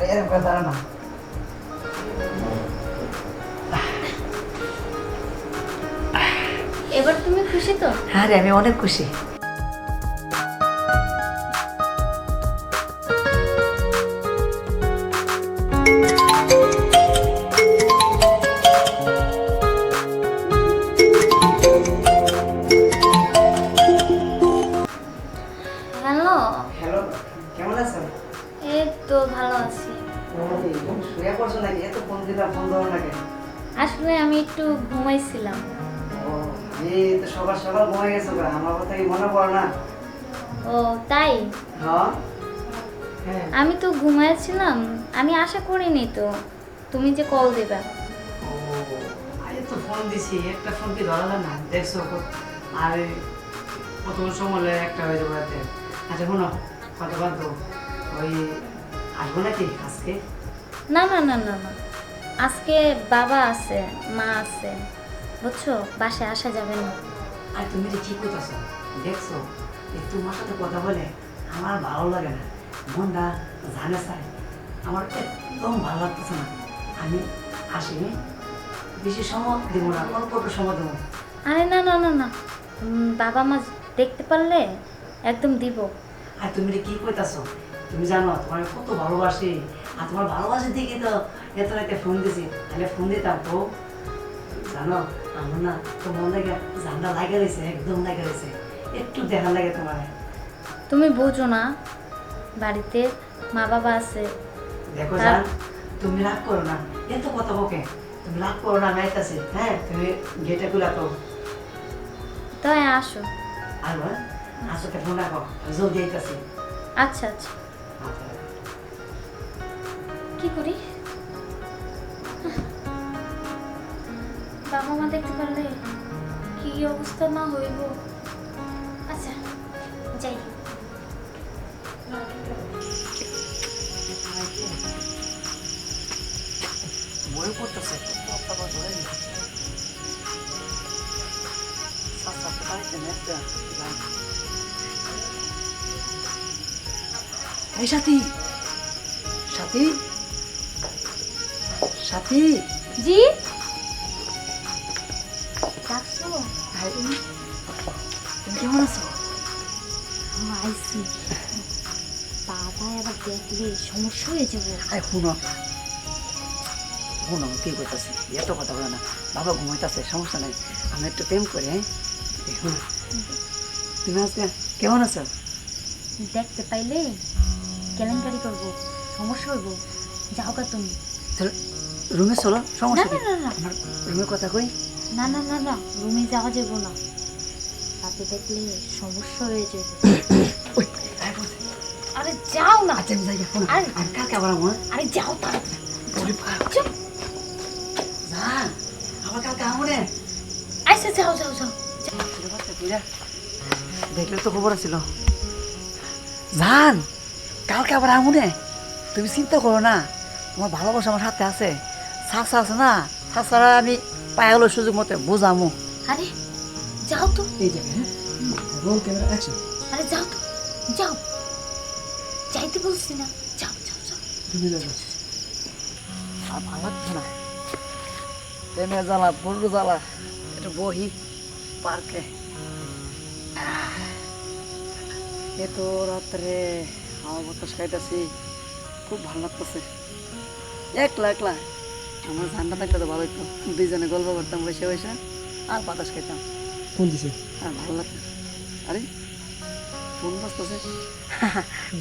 আরে এরকম করে দাঁড়া না। এবার তুমি খুশি তো? হ্যাঁ রে, আমি অনেক খুশি। হ্যালো। হ্যালো, কেমন আছেন? এই তো ভালো আছি। শুয়ে পড়ছো নাকি? এত ফোন দিলাম, ফোন ধরো নাকি? আসলে আমি একটু ঘুমাইছিলাম। ও, এই তো সকাল সকাল ঘুমাই গেছো গা, আমার কথা কি মনে পড়ে না? ও তাই? হ্যাঁ হ্যাঁ। আমি তো ঘুমাইছিলাম, আমি আশা করিনি তো তুমি যে কল দিবা। ও, আরে তো ফোন দিছি, একটা ফোন কি ধরা যায় না? দেখছো আর কত সময় লাগে, একটা হয়ে যাবে রাতে। আচ্ছা শোনো, কথা বলতো ওই আসবো নাকি আজকে? না না না না না, আজকে বাবা আছে, মা আছে, বুঝছো, বাসায় আসা যাবে না। আর তুমি যে কি করতেছো দেখছো, এই তোমার সাথে কথা বলে আমার ভালো লাগে না, মনটা জানে চাই, আমার একদম ভালো লাগতেছে না। আমি আসি, বেশি সময় দেবো না, অল্প একটু সময় দেবো। আরে না না না না, বাবা মা দেখতে পারলে একদম দিব। আর তুমি যে কি করতেছো, তুমি জানো তোমার কত ভালোবাসি, আর তোমার ভালোবাসি দেখি তো এত রাতে ফোন দিছি, তাহলে ফোন দিতাম তো। জানো আমার না তো মন লাগে, জানটা লাগে রয়েছে, একদম লাগে রয়েছে, একটু দেখা লাগে তোমার। তুমি বোঝো না, বাড়িতে মা বাবা আছে। দেখো জান, তুমি রাগ করো না, এত কথা বকে, তুমি রাগ করো না, আমি আইতাছি। হ্যাঁ, তুমি গেটে খুলে তো তাই আসো। আর আসতে ফোন রাখো, জলদি আইতাছি। আচ্ছা আচ্ছা, কি করি? বাবা মা দেখতে পারলে কি অবস্থা না হইব। আচ্ছা যাই। বই পড়তেছে, এই সাথী, সাথী, সাথী। জি ডাকছো? তুমি কেমন আছো? আইসি, বাবা আবার দেখলে সমস্যা হয়ে যাবে। আরে শুনো, শুনো কি করতেছি, এত কথা বলে না, বাবা ঘুমাইতেছে, সমস্যা নেই, আমি একটু প্রেম করি। হ্যাঁ দেখুন, তুমি আজকে কেমন আছো? দেখতে পাইলে কেলেঙ্কারি করবো, সমস্যা হইব, যাও কা তুমি। চলো রুমে, চলো, সমস্যা না, নেই, না, না, না। আমার রুমে কথা কই। না না না না, রুমে যাওয়া যাবো না, তাতে দেখলে সমস্যা হয়ে যাবে। ওই, আয় বলছে। আরে যাও না। আচ্ছা আমি যাই, শোনো, আরে আর কালকে আবার আমার আরে যাও তাড়াতাড়ি। ওরে বাবা, চুপ। জান, আমার কালকে আমরে আচ্ছা যাও যাও যাও। দেখলে তো খবর ছিল। জান, কালকে আবার আমনে, তুমি চিন্তা করো না, তোমার ভালোবাসা আমার হাতে আছে, শাসা আছে না, শাসারা আমি পায়ে হলো সুযোগ মতো বোঝামো। আরে যাও তো। এই যাবে, হ্যাঁ, রোল ক্যামেরা অ্যাকশন। আরে যাও তো, যাও, যাইতে বলছি না, যাও যাও যাও। তুমি যাবে, আর ভালো লাগছে না, প্রেমের জ্বালা, বড় জ্বালা, একটু বহি পার্কে। এ তো রাত্রে হাওয়া বাতাস খাইতেছি, খুব ভালো লাগতেছে, একলা একলা। আমার ঠান্ডা থাকলে তো ভালো হইতো, দুইজনে গল্প করতাম বসে বসে আর বাতাস খাইতাম। ফোন দিছে। আর ভালো লাগতো। আরে ফোন বাজতেছে,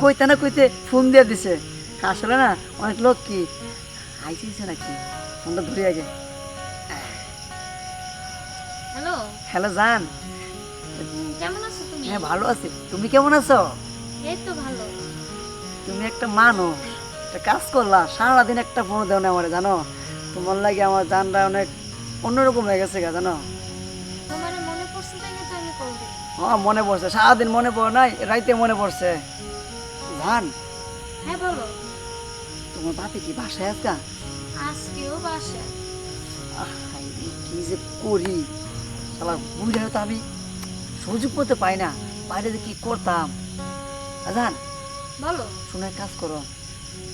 কইতে না কইতে ফোন দিয়ে দিছে। আসলে না অনেক লোক কি আইসিছে নাকি, ফোনটা ধরে আগে। হ্যালো, হ্যালো জান, কেমন আছো তুমি? হ্যাঁ ভালো আছি, তুমি কেমন আছো? এই তো ভালো। তুমি একটা মানুষ, একটা কাজ করলা, সারাদিন একটা ফোন দেও না আমারে, জানো তোমার লাগে আমার জানটা অনেক অন্যরকম হয়ে গেছে গা, জানো। তোমার মনে পড়ছে তাই না, তো আমি কল দিই। হ্যাঁ মনে পড়ছে, সারাদিন মনে পড়ে নাই, রাইতে মনে পড়ছে। জান, হ্যাঁ বলো। তোমার বাপে কি বাসায় আজকা? আজকেও বাসা। কি যে করি, শালা বুঝলে তো আমি সুযোগ করতে পাই না, বাইরে যে কি করতাম। জান বলো। শুনে কাজ করো,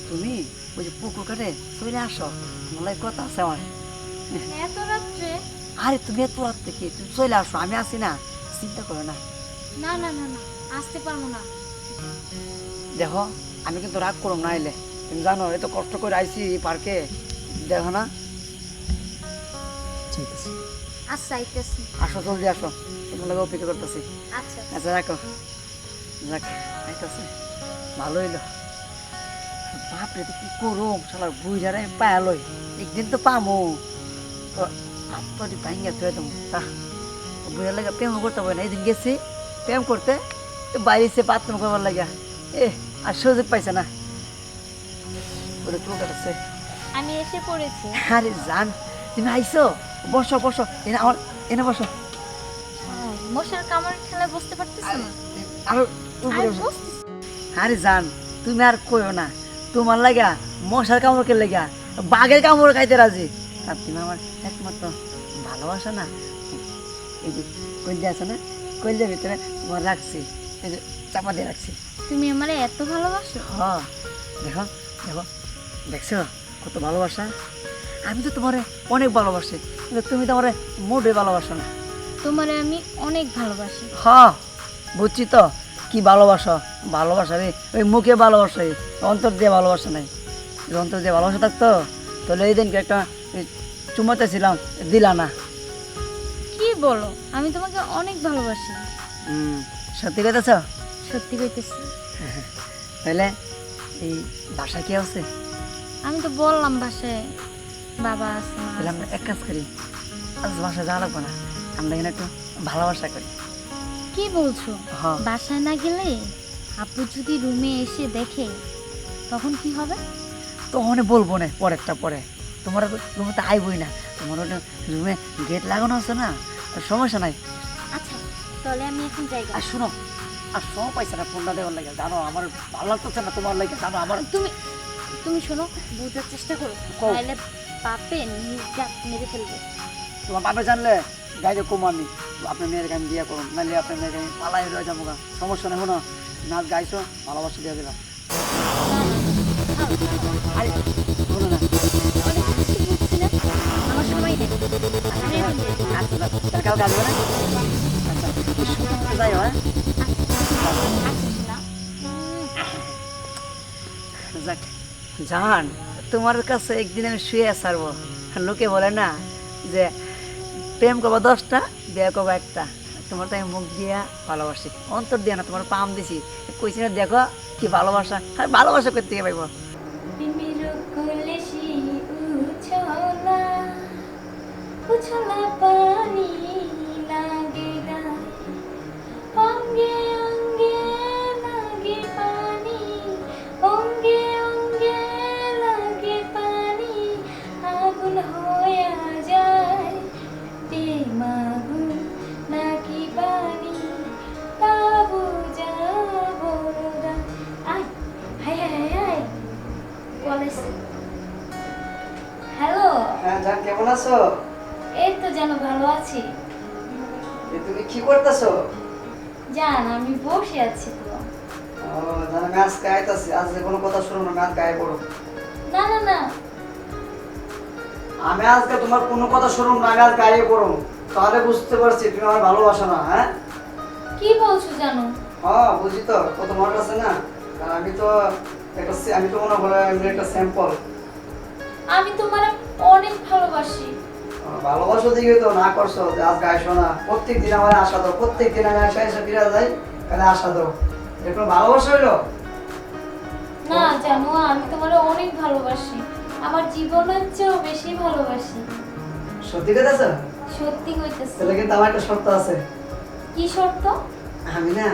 তুমি ওই যে পুকুর কাটে চলে আসো, তোমার লাগে কথা আছে আমার। এত রাত্রে? আরে তুমি এত রাত থেকে তুমি চলে আসো, আমি আছি না, চিন্তা করো না। না না না না, আসতে পারবো না। দেখো আমি কিন্তু রাগ করব না এলে, তুমি জানো এত কষ্ট করে আইছি পার্কে, দেখো না। ঠিক আছে, আচ্ছা আইতেছি। আসো জলদি আসো, তোমার লাগে অপেক্ষা করতেছি। আচ্ছা আচ্ছা রাখো, যাক আইতাছে, ভালো হইলো। বাপরে তো কি করুম, শালার বুইড়ারে পায়ালই, একদিন তো পামো, তো আপনি ভাঙ্গা থুয়ে দেবো তা। বুইড়ার লাগে প্রেম করতে হবে না, এদিন গেছি প্রেম করতে, বাইরে সে বাথরুম করবার লাগে, আর সুযোগ পাইছে না, ওটা চুল কাটাচ্ছে। আমি এসে পড়েছি। আরে জান তুমি আইসো, বসো বসো, এনে আমার এনে বসো। মশার কামড় খেলা বুঝতে পারতেছ না? আরো উপরে বসো। আরে জান তুমি আর কইও না, তোমার লাগা মশার কামড়কে লেগা বাঘের কামড় খাইতে রাজি, আর তুমি আমার একমাত্র ভালোবাসা না। এই যে কইলে আছে না, কইলের ভিতরে তোমার রাখছি, এই যে চাপা দিয়ে রাখছি। তুমি আমারে এত ভালোবাসো? হ্যাঁ দেখো দেখো, দেখছো কত ভালোবাসা। আমি তো তোমারে অনেক ভালোবাসি, কিন্তু তুমি তো আমারে মোটে ভালোবাসো না। তোমারে আমি অনেক ভালোবাসি। হ্যাঁ বুঝছি তো, কি ভালোবাসো, ভালোবাসা রে ওই মুখে ভালোবাসা, অন্তর দিয়ে ভালোবাসা নাই। যদি অন্তর দিয়ে ভালোবাসা থাকতো তাহলে এই দিনকে একটা চুমাতে ছিলাম, দিলা না। কি বলো, আমি তোমাকে অনেক ভালোবাসি। সত্যি কইতেছ? সত্যি কইতেছি। তাহলে এই বাসা কি আছে? আমি তো বললাম বাসায় বাবা আছে, মা তাহলে আছে। আমরা এক কাজ করি, আজ বাসা যাওয়া লাগবো না, আমরা এখানে একটু ভালোবাসা করি। কি বলছো? হ্যাঁ। বাসায় না গেলে আপু যদি রুমে এসে দেখে তখন কি হবে? তো অনেক বলবো না, পরেরটা পরে। তোমার রুমে তো আইবই না, তোমার ওটা রুমে গেট লাগানো আছে না, সমস্যা নাই। আচ্ছা তাহলে আমি এখন যাই। আর শুনো, আর সময় পাইছে না ফোনটা দেওয়ার লাগে, জানো আমার ভালো লাগতেছে না তোমার লাগে, জানো আমার। তুমি তুমি শোনো, বোঝার চেষ্টা করো, কও। তাহলে পাপে নিজা মেরে ফেলবে। তোমার বাপে জানলে গাইতে কম আমি, আপনার মেয়ের গান দিয়ে করুন, নাহলে আপনার মেয়ের গান পালাই রয়ে যাবো গা, সমস্যা নেই। শোনো নাচ গাইছো, ভালোবাসা দিয়ে দিলাম। আরে শোনো না, অনেক কিছু বুঝছি না, আমার সময় নেই। আমি এখন যাই। আচ্ছা তাহলে কালকে আসবে না? আচ্ছা শুনতে যাই, হ্যাঁ আসিস না। যাক জান, তোমার কাছে একদিন আমি শুয়ে ছাড়বো। লোকে বলে না যে প্রেম করবো 10টা, বিয়ে করবো একটা, তোমার তো আমি মুখ দিয়া ভালোবাসি, অন্তর দিয়া না, তোমার পাম দিছি, কইছি না দেখো কি ভালোবাসা, আর ভালোবাসা করতে গিয়ে পাইবো। প্রেমের কলসি উছলা উছলা পানি লাগে গায়ে, অঙ্গে অঙ্গে লাগে পানি, অঙ্গে অঙ্গে লাগে পানি, আগুন হয়ে যায় প্রেম আগুন নাকি পানি, তা বুঝাবো না। আয় হায় হায় হায় কলেজ। হ্যালো, হ্যাঁ জান কেমন আছো? এই তো যেন ভালো আছি। তুমি কি করতেছো? জান আমি বসে আছি তো। ও জান আমি আজকে আইতাছি, আজ যে কোনো কথা শুনো না, আমি আজকে আই পড়ো। না না না, আমি আজকে তোমার কোনো কথা শুনুম না, আমি আজকে আই পড়ো, তাহলে বুঝতে পারছি তুমি আমার ভালোবাসো না। হ্যাঁ কি বলছো জানো? হ্যাঁ বুঝি তো, কত মনে আছে না, কারণ আমি তো আমি তো মনে হয় একটা স্যাম্পল। আমি তোমার অনেক ভালোবাসি। ভালোবাসো দিকে তো না করছো যে আজ গাইছো না, প্রত্যেক দিন আমার আশা দাও, প্রত্যেক দিন আমি আশা এসে ফিরে যাই, তাহলে আশা দাও, এরকম ভালোবাসা হইলো? না জানো, আমি তোমার অনেক ভালোবাসি, আমার জীবনের চেয়েও বেশি ভালোবাসি। সত্যি কথা আছে? সত্যি কইতেছি। তাহলে কিন্তু আমার একটা শর্ত আছে। কি শর্ত? আমি না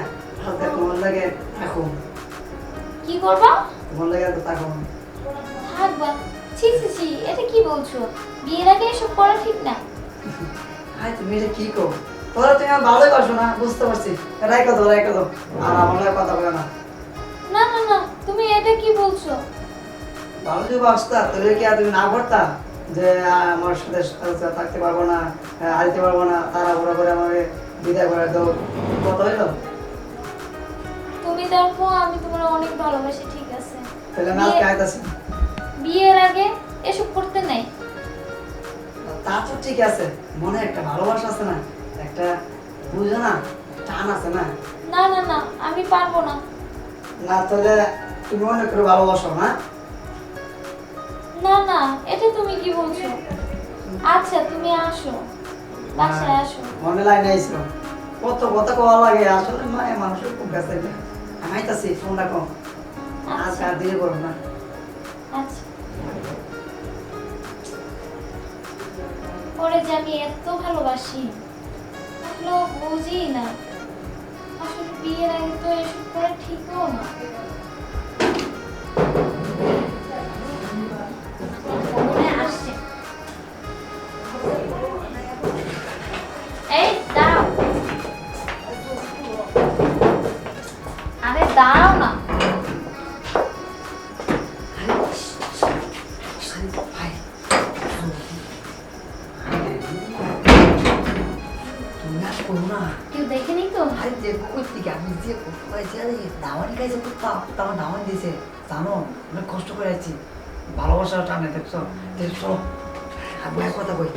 হালকা তোমার লাগে থাকুম। কি করবা? তোমার লাগে তো থাকুম। থাকবা? ছি ছি ছি, এটা কি বলছো? বিয়ের আগে এসব করা ঠিক না। হাই তুমি এটা কি কো, তোরা তুমি আমার ভালোই বাসো না, বুঝতে পারছি, রাইখো দাও রাইখো দাও, আর আমার লাগে কথা বলো না। না না না, তুমি এটা কি বলছো? ভালো যদি বাসতা তাহলে কি আর তুমি না করতা যে আমার সাথে থাকতে পারবো না, আইতে পারবো না, তারা বুড়া করে আমাকে বিদায় করে দাও, কথা হইলো? তুমি দেখো আমি তোমার অনেক ভালোবাসি, ঠিক আছে, তাহলে আমি আজকে আইতাছি। বিয়ের আগে এসব করতে নেই। তা তো ঠিক আছে, মনে একটা ভালোবাসা আছে না, একটা বুঝো না, টান আছে না। না না না, আমি পারবো না। না তাহলে তুমি মনে করে ভালোবাসো না? না না, এটা তুমি কি বলছো? আচ্ছা তুমি আসো, বাসায় আসো। মনে লাইন আইছো, কত কথা কওয়া লাগে, আসলে মায়ের মানুষের খুব ব্যস্ত। আমি আইতাছি, ফোন রাখো, আজকে আর দেরি করো না। আচ্ছা। পরে যে আমি এত ভালোবাসি আসলে ও বুঝি না। আসলে বিয়ের আগে তো এসব করা ঠিকও না। মনে আসছে। এই দাঁড়াও, আরে দাঁড়াও না। কেউ দেখেনি তো? অনেক কষ্ট করে আছি, ভালোবাসার টানে দেখছো। চলো বয়ে কথা কই।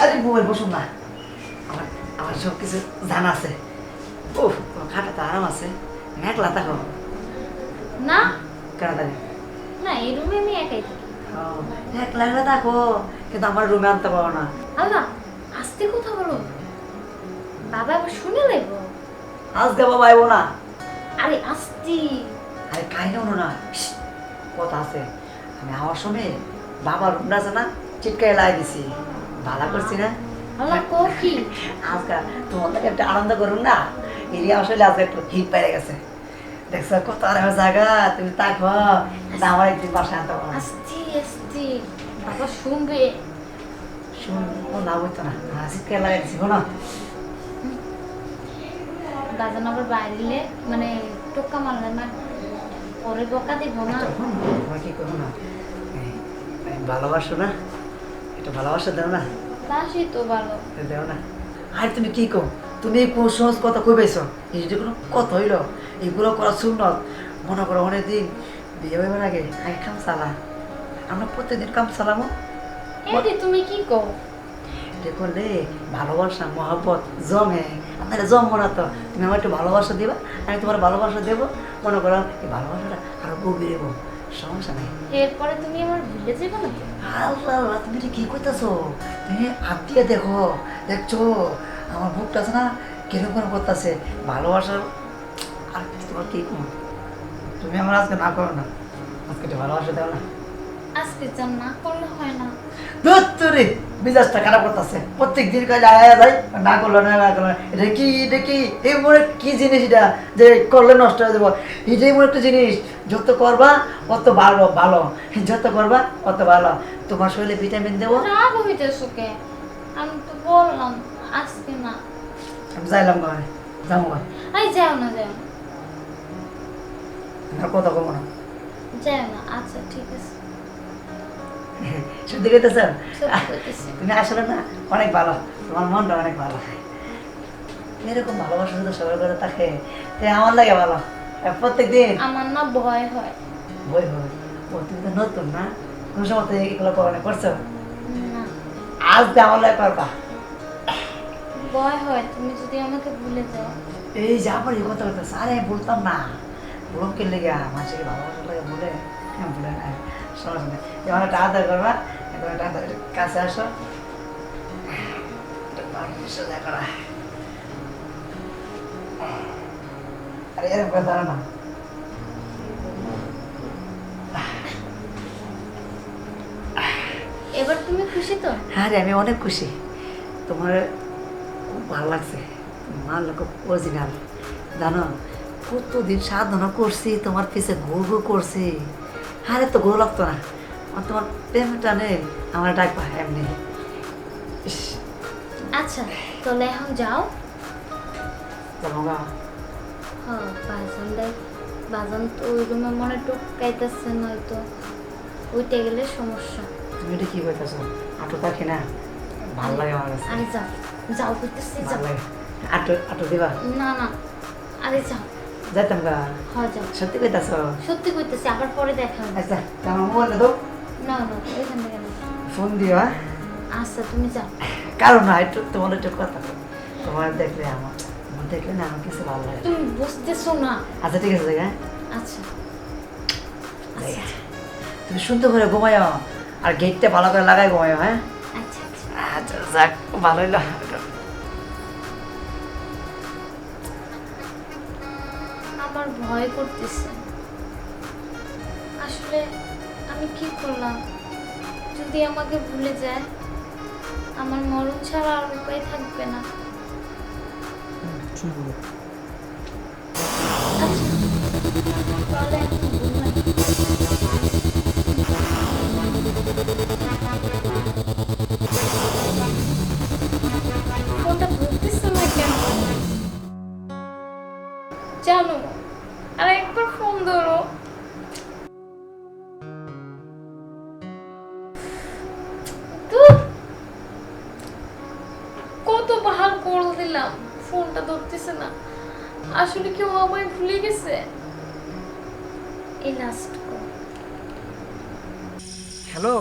আরে বউয়ের বসুন না, আমার আমার সব কিছু জানা আছে। ও খাটাতে আরাম আছে, একলা থাকো না কেন তাহলে? না, এই রুমে আমি একাই থাকি। একলা একলা থাকো, কিন্তু আমার রুমে আনতে পারো না। আল্লাহ, আস্তে কথা বলো, বাবা আবার শুনে লাগবো। আজকে বাবা আইবো না। আরে আস্তে। আরে কাহিনী হলো না, কথা আছে। আমি আমার সময় বাবার রুমটা আছে না, চিটকাই লাই দিছি, ভালো করছি না। আল্লাহ কো কি? আজকে তোমাদেরকে একটা আনন্দ করুন না, এরিয়া আসলে আজকে একটু হিট পেয়ে গেছে। দেখছো কত আর জায়গা, তুমি থাকো, আমার একদিন বাসায় আনতে পারো। আস্তে আস্তে, বাবা শুনবে। শুন না বলতো না, চিটকাই লাগাই দিছি না। বাজান আবার বাইরে মানে টোকা মারলে না, পরে বকা দিব না। তোমার কি করবো না, ভালোবাসো না, এটা ভালোবাসা দেও না, বাসি তো ভালো। দেও না। আর তুমি কি কো, তুমি কোন সহজ কথা কই পাইছো? এই যে কোনো কথা হইলো, এগুলো করা সুন্নত। মনে করো অনেকদিন বিয়ে হইবার আগে আগে কাম চালা, আমরা প্রত্যেকদিন কাম চালামো। এদি তুমি কি কো? এটা করলে ভালোবাসা মহাব্বত জমে। আপনারা জমবো না তো, তুমি আমার একটু ভালোবাসা দিবা, আমি তোমার ভালোবাসা দেবো। মনে করো এই ভালোবাসাটা আরো গভীর হবো, সমস্যা নেই। এরপরে তুমি আমার ভুলে যাবে না তো? আল্লাহ আল্লাহ, তুমি এটা কি করতেছো? তুমি হাত দিয়ে দেখো, দেখছো আমার বুকটা আছে না কিরকম করতেছে ভালোবাসার। আর তোমার কি কম, তুমি আমার আজকে না করো না, আজকে একটু ভালোবাসা দাও না। আজকে যা না করলে হয় না। ধুত্তুরি, মেজাজটা খারাপ করতেছে, প্রত্যেক দিন কাজ আয়া যায়, না করলো না, না করলো না। এটা কি এই মনে কি জিনিস, এটা যে করলে নষ্ট হয়ে যাবো, এটাই মনে একটা জিনিস। যত করবা অত ভালো ভালো, যত করবা অত ভালো। তোমার শরীরে ভিটামিন দেবো। রাগ হইতেছো কে? আমি তো বললাম আজকে না। আমি যাইলাম ঘরে, যাবো ঘরে, আই যাও না, যাও না, আর কথা কমো না। যাও না। আচ্ছা ঠিক আছে, সত্যি কইতেছ? সত্যি কইতেছি। তুমি আসলে না অনেক ভালো, তোমার মনটা অনেক ভালো। এরকম ভালোবাসা যদি সবার করে থাকে, তাই আমার লাগে ভালো। প্রত্যেক দিন আমার না ভয় হয়। বই হয়, ও তুমি তো নতুন না, কোন সময় তো এগুলো কখনো করছো? না, আজ তো আমার লাগে করবা। ভয় হয় তুমি যদি আমাকে ভুলে যাও। এই যে আবার এই কথা বলতেছে, আরে বলতাম না, বলুন কে লেগে মানুষকে ভালোবাসার লাগে বলে, হ্যাঁ বলে না, সমস্যা নেই। যেমন একটা আদর করবা, এখন একটা আদর, কাছে আসো, সোজা করা। আরে এরকম করে দাঁড়া না। এবার তুমি খুশি তো? হ্যাঁ রে, আমি অনেক খুশি, তোমার খুব ভালো লাগছে, তোমার লোক অরিজিনাল। জানো কতদিন সাধনা করছি, তোমার পিছে ঘুর ঘুর করছি, আরে তো ঘুর লাগতো না। আর তোমার প্রেমটা নেই, আমার ডাকবা এমনি। ইস, আচ্ছা তাহলে এখন যাও। যাবো গা। হ্যাঁ, বাজান তো ওই রুমে মনে টুকাইতেছে, নয়তো উঠে গেলে সমস্যা। তুমি এটা কি করতেছো? আটো থাকি না, ভালো লাগে আমার কাছে আরে যাও যাও করতেছি যাও। ভালো লাগে আটো আটো দিবা না না আরে যাও যাইতাম গা হ্যাঁ যাও। সত্যি কইতাছ সত্যি কইতেছি আবার পরে দেখা হবে। আচ্ছা আমার মোবাইল দাও না না ওইখান থেকে না। ফোন দিও হ্যাঁ আচ্ছা তুমি যাও। কারণ না একটু তোমার একটু কথা বলো। তোমার দেখলে আমার দেখলে না আমার কিছু ভালো লাগে তুমি বুঝতেছো না। আচ্ছা ঠিক আছে হ্যাঁ আচ্ছা আচ্ছা তুমি সুন্দর করে ঘুমাইও আর গেটটা ভালো করে লাগাই ঘুমাইও হ্যাঁ আচ্ছা আচ্ছা। আচ্ছা যাক ভালো হইলো আমার ভয় করতেছে আসলে আমি কি করলাম যদি আমাকে ভুলে যায় আমার মরণ ছাড়া আর উপায় থাকবে না। আচ্ছা, তাহলে এখন ঘুমাই। ফোনটা ধরতেছে না কেন জানো আর একবার ফোন ধরো। ধুর, কতবার কল দিলাম ফোনটা ধরতেছে না। আসলে কেউ আমায় ভুলে গেছে। এই লাস্ট কল। হ্যালো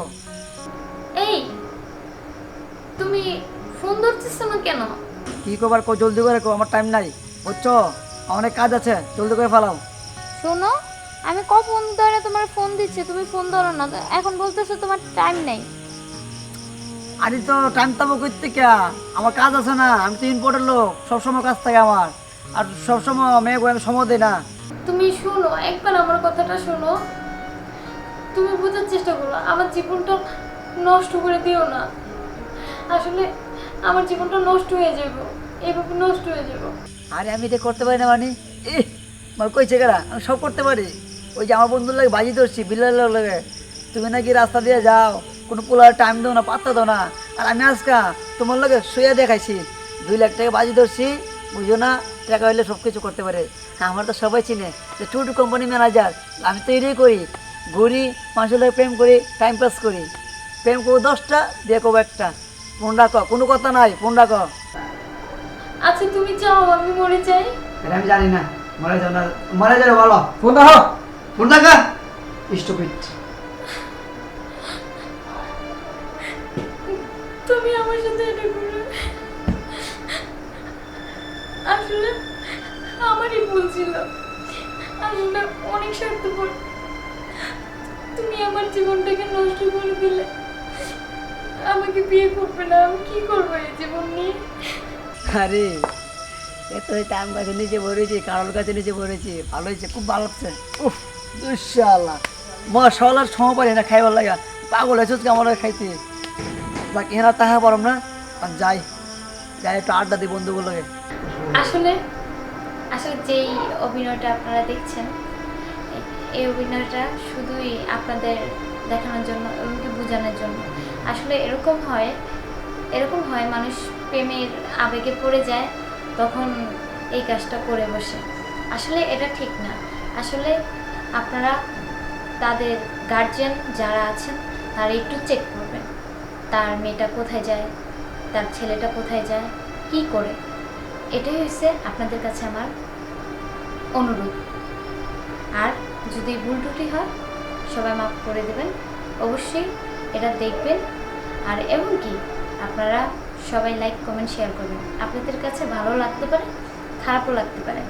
এই তুমি ফোন ধরতেছো না কেন? কি করবার কো জলদি করে কো আমার টাইম নাই বুঝছো অনেক কাজ আছে জলদি করে ফেলাও শোনো আমি কখন ধরে তোমার ফোন দিচ্ছি তুমি ফোন ধরো না এখন বলতেছো তোমার টাইম নেই। আরে তো টাইম পাবো করতে কে আমার কাজ আছে না আমি তো ইম্পর্টেন্ট লোক সবসময় কাজ থাকে আমার আর সবসময় মেয়েকে আমি সময় দিই না তুমি শোনো একবার আমার কথাটা শোনো। তুমি বোঝার চেষ্টা করো আমার জীবনটা নষ্ট করে দিও না। আসলে আমার জীবনটা নষ্ট হয়ে যাবে এইভাবে নষ্ট হয়ে যাবে। আরে আমি এটা করতে পারি না মানে আমার কইছে কেরা আমি সব করতে পারি ওই যে আমার বন্ধুর লাগে বাজি ধরছি বিল্লার লাগে তুমি নাকি রাস্তা দিয়ে যাও কোনো পোলার টাইম দাও না পাত্তা দাও না আর আমি আজকা তোমার লাগে শুয়ে দেখাইছি 2 লাখ টাকা বাজি ধরছি বুঝো না টাকা হইলে সব কিছু করতে পারে আমার তো সবাই চিনে যে টুটু কোম্পানি ম্যানেজার আমি তো এটাই করি ঘুরি মানুষের লাগে প্রেম করি টাইম পাস করি প্রেম করবো 10টা দিয়ে করবো একটা ফোন রাখো কোনো কথা নাই ফোন রাখো আচ্ছা তুমি চাও আমি মরে যাই? এটা আমি জানি না মরে যাও না মরে যাও বলো ফোন রাখো ফোন রাখা স্টুপিড তুমি আমার সাথে এটা করো। আসলে আমারই ভুল ছিল। আসলে অনেক স্বার্থপর। তুমি আমার জীবনটাকে নষ্ট করে দিলে। আমাকে বিয়ে করবে না আমি কি করবো এই জীবন নিয়ে? আরে এত টাইম গাছে নিচে ভরেছি কারোর কাছে নিচে ভরেছি ভালো হয়েছে খুব ভালো লাগছে উফ দুঃশাল্লাহ মশালার সময় পারি না খাইবার লাগা পাগল হয়েছে আমার খাইতে বাকি এরা তাহা পারম না আর যাই যাই একটু আড্ডা দিই বন্ধুগুলোকে আসলে আসলে যেই অভিনয়টা আপনারা দেখছেন এই অভিনয়টা শুধুই আপনাদের দেখানোর জন্য এবং কি বোঝানোর জন্য। আসলে এরকম হয় মানুষ প্রেমের আবেগে পড়ে যায় তখন এই কাজটা করে বসে। আসলে এটা ঠিক না। আসলে আপনারা তাদের গার্জিয়ান যারা আছেন তারা একটু চেক করবেন তার মেয়েটা কোথায় যায় তার ছেলেটা কোথায় যায় কি করে। এটাই হচ্ছে আপনাদের কাছে আমার অনুরোধ। আর যদি ভুল ত্রুটি হয় সবাই মাফ করে দেবেন। অবশ্যই এটা দেখবেন আর এমনকি আপনারা সবাই লাইক কমেন্ট শেয়ার করবেন। আপনাদের কাছে ভালো লাগতে পারে খারাপও লাগতে পারে